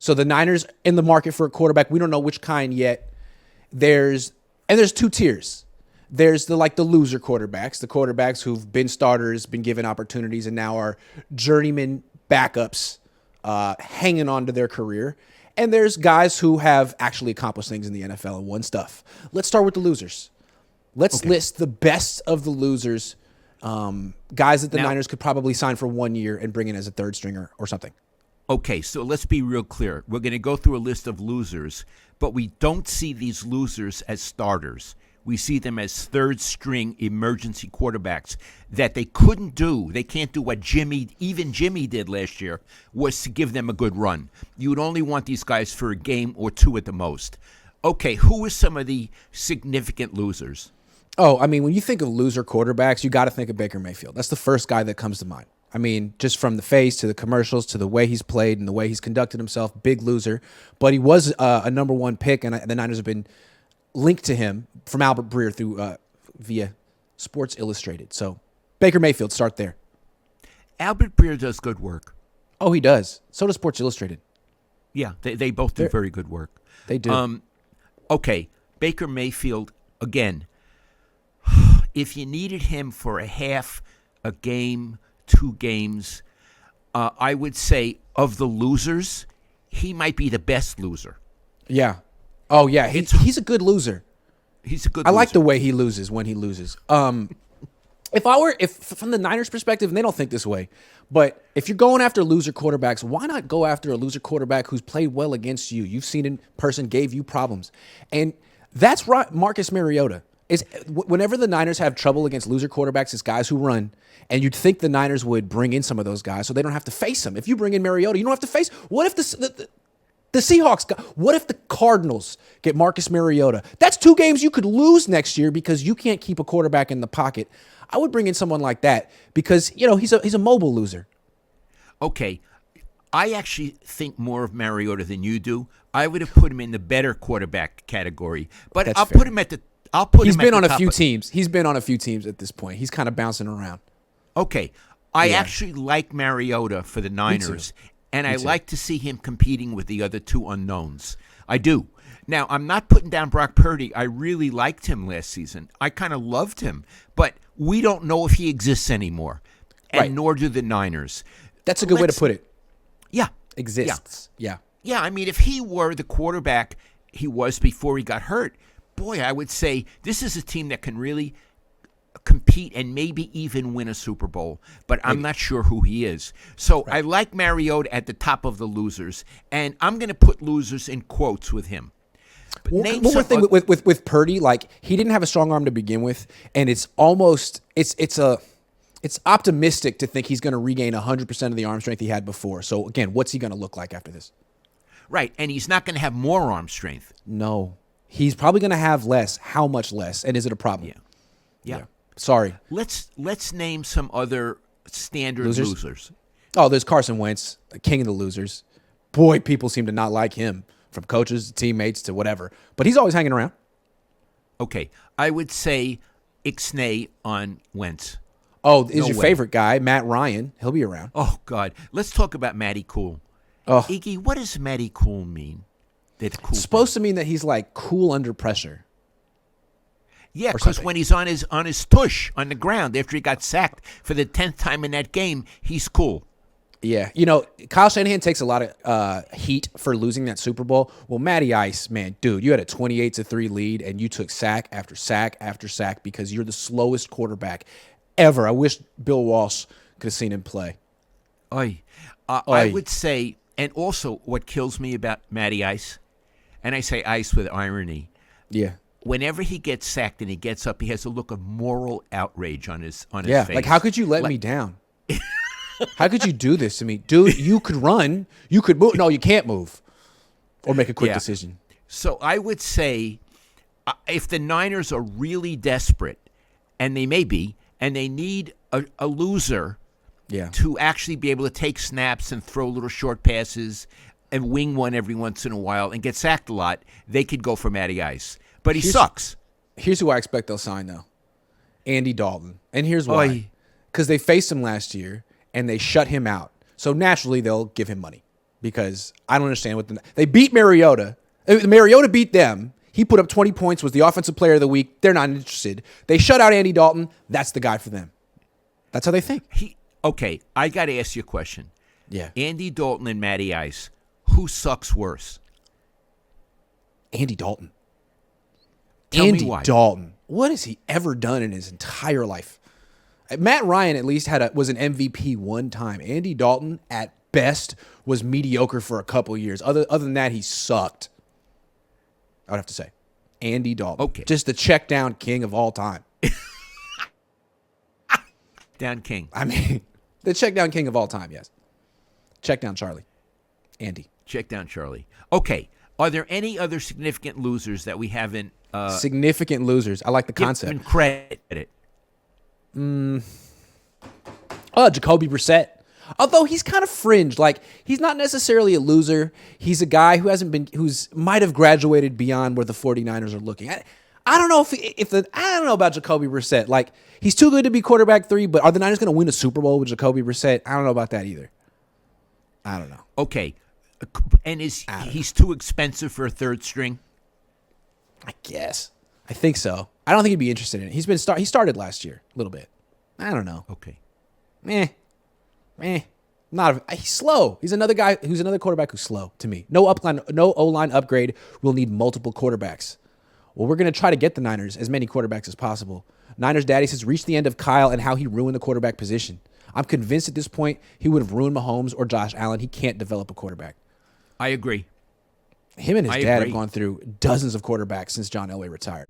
So the Niners in the market for a quarterback. We don't know which kind yet. There's two tiers. There's the loser quarterbacks, the quarterbacks who've been starters, been given opportunities, and now are journeyman backups, hanging on to their career. And there's guys who have actually accomplished things in the NFL and won stuff. Let's start with the losers. Let's list the best of the losers, guys that the Niners could probably sign for 1 year and bring in as a third stringer or something. Okay, so let's be real clear. We're going to go through a list of losers, but we don't see these losers as starters. We see them as third-string emergency quarterbacks that they couldn't do. They can't do what Jimmy did last year, was to give them a good run. You would only want these guys for a game or two at the most. Okay, who are some of the significant losers? Oh, I mean, when you think of loser quarterbacks, you got to think of Baker Mayfield. That's the first guy that comes to mind. I mean, just from the face to the commercials to the way he's played and the way he's conducted himself, big loser. But he was a number one pick, and the Niners have been linked to him from Albert Breer through via Sports Illustrated. So Baker Mayfield, start there. Albert Breer does good work. Oh, he does. So does Sports Illustrated. Yeah, they both do very good work. They do. Okay, Baker Mayfield, again, if you needed him for a half, a game, 2 games, I would say of the losers, he might be the best loser. Yeah. Oh, yeah. He's a good loser. He's a good I loser. like the way he loses when he loses. If from the Niners' perspective, and they don't think this way, but if you're going after loser quarterbacks, why not go after a loser quarterback who's played well against you? You've seen in person, gave you problems. And that's right. Marcus Mariota is, whenever the Niners have trouble against loser quarterbacks, it's guys who run. And you'd think the Niners would bring in some of those guys so they don't have to face them. If you bring in Mariota, you don't have to face. What if the Seahawks what if the Cardinals get Marcus Mariota? That's 2 games you could lose next year because you can't keep a quarterback in the pocket. I would bring in someone like that because, he's a mobile loser. Okay. I actually think more of Mariota than you do. I would have put him in the better quarterback category. But That's I'll fair. put him at the He's been on a few teams. He's been on a few teams at this point. He's kind of bouncing around. Okay. I actually like Mariota for the Niners. And I like to see him competing with the other 2 unknowns. I do. Now, I'm not putting down Brock Purdy. I really liked him last season. I kind of loved him. But we don't know if he exists anymore. And nor do the Niners. That's a good way to put it. Yeah. Exists. Yeah. Yeah, I mean, if he were the quarterback he was before he got hurt, boy, I would say this is a team that can really compete and maybe even win a Super Bowl, but I'm not sure who he is. So I like Mariota at the top of the losers, and I'm going to put losers in quotes with him. One more thing with Purdy, he didn't have a strong arm to begin with, and it's almost it's optimistic to think he's going to regain 100% of the arm strength he had before. So again, what's he going to look like after this? Right, and he's not going to have more arm strength. No, he's probably going to have less. How much less? And is it a problem? Yeah. Sorry. Let's name some other standard losers. Oh, there's Carson Wentz, the king of the losers. Boy, people seem to not like him, from coaches to teammates to whatever. But he's always hanging around. Okay, I would say Ixnay on Wentz. Oh, is your favorite guy, Matt Ryan. He'll be around. Oh, God. Let's talk about Matty Cool. Oh. Iggy, what does Matty Cool mean? It's supposed to mean that he's cool under pressure. Yeah, because when he's on his tush on the ground after he got sacked for the 10th time in that game, he's cool. Yeah. Kyle Shanahan takes a lot of heat for losing that Super Bowl. Well, Matty Ice, man, dude, you had a 28-3 lead, and you took sack after sack after sack because you're the slowest quarterback ever. I wish Bill Walsh could have seen him play. I would say, and also what kills me about Matty Ice, and I say ice with irony. Yeah. Whenever he gets sacked and he gets up, he has a look of moral outrage on his face. Yeah, how could you let me down? How could you do this to me? Dude, you could run. You could move. No, you can't move or make a quick decision. So I would say if the Niners are really desperate, and they may be, and they need a loser to actually be able to take snaps and throw little short passes and wing one every once in a while and get sacked a lot, they could go for Matty Ice. But he sucks. Here's who I expect they'll sign, though. Andy Dalton. And here's why. Because they faced him last year, and they shut him out. So naturally, they'll give him money. because I don't understand what they beat Mariota. Mariota beat them. He put up 20 points, was the offensive player of the week. They're not interested. They shut out Andy Dalton. That's the guy for them. That's how they think. Okay, I got to ask you a question. Yeah. Andy Dalton and Matty Ice, who sucks worse? Andy Dalton. Tell me why. Dalton. What has he ever done in his entire life? Matt Ryan at least was an MVP one time. Andy Dalton, at best, was mediocre for a couple years. Other than that, he sucked. I would have to say. Andy Dalton. Okay. Just the check down king of all time. Down King. I mean, the check down king of all time, yes. Check down Charlie. Andy. Check down Charlie. Okay. Are there any other significant losers that we haven't significant losers? I like the concept. given credit? Jacoby Brissett. Although he's kind of fringe. Like, he's not necessarily a loser. He's a guy who's might have graduated beyond where the 49ers are looking. I don't know I don't know about Jacoby Brissett. Like, he's too good to be quarterback 3, but are the Niners going to win a Super Bowl with Jacoby Brissett? I don't know about that either. I don't know. Okay. And he's too expensive for a third string? I guess. I think so. I don't think he'd be interested in it. He started last year a little bit. I don't know. Okay. He's slow. He's another guy who's another quarterback who's slow to me. No O-line upgrade. We'll need multiple quarterbacks. Well, we're going to try to get the Niners as many quarterbacks as possible. Niners daddy says reach the end of Kyle and how he ruined the quarterback position. I'm convinced at this point he would have ruined Mahomes or Josh Allen. He can't develop a quarterback. I agree. Him and his dad have gone through dozens of quarterbacks since John Elway retired.